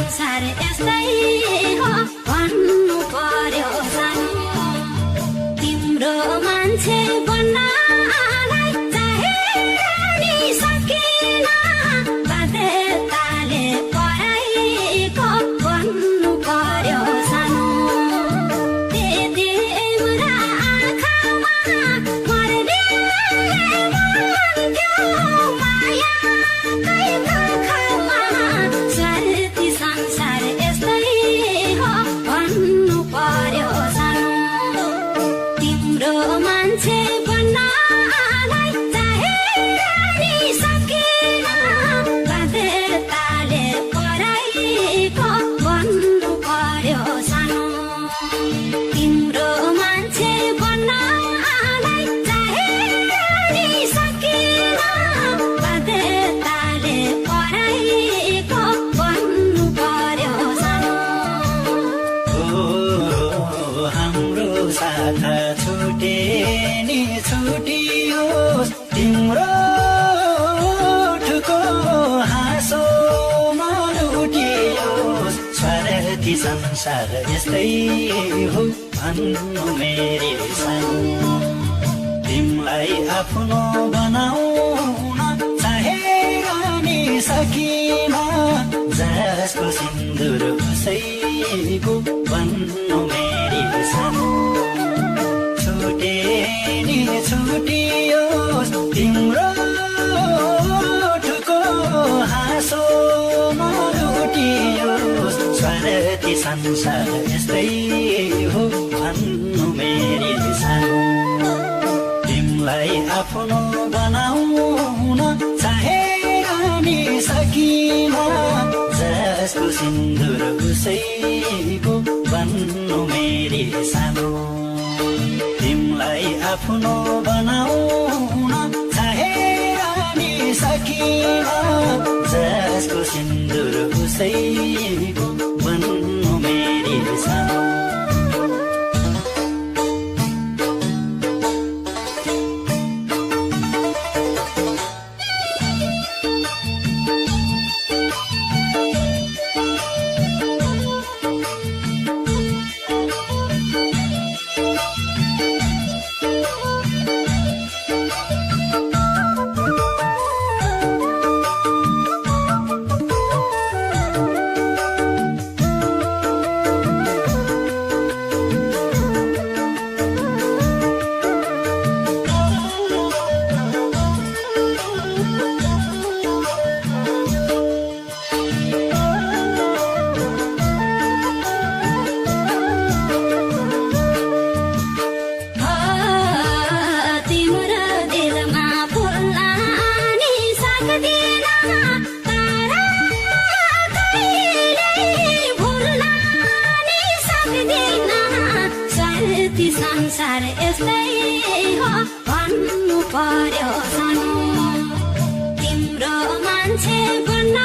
संसार यस्तै हो भन्नु पर्यो सानो तिम्रो मान्छे बन्नलाई चाहेर नि सकिन बाध्यताले पराइको भन्नु पर्यो सानो त्यति तिम्रा आँखामा मर्ने मन्थ्यो माया संसार यस्तै हो भन्नु पर्यो सानो तिम्रो मान्छे बन्नलाई चाहेर नि सकिन बाध्यताले पराइको भन्नु पर्यो सानो तिम्रो मान्छे बन्नलाई चाहेर नि सकिन बाध्यताले पराइको भन्नु पर्यो सानो हाम्रो साथ छुटे नि छुटियोस् तिम्रो ठुको हाँसो नलुटियोस् स्वार्थी संसार यस्तै हो भन्नु मेरी सानो तिमीलाई आफ्नो बनाउन चाहेर नि सकिन जसको सिन्दुर उसैको भन्नु मेरी सानो छुटे नि छुटियोस् तिम्रो ठुको हाँसो नलुटियोस् स्वार्थी संसार यस्तै हो भन्नु मेरी सानो तिमीलाई आफ्नो बनाउन चाहेर नि सकिन जसको सिन्दुर उसैको भन्नु मेरी सानो तिमीलाई आफ्नो बनाउन चाहेर नि सकिन जसको सिन्दुर उसैको भन्नु मेरी सानो संसार यस्तै हो भन्नु पर्यो सानो तिम्रो मान्छे बन्न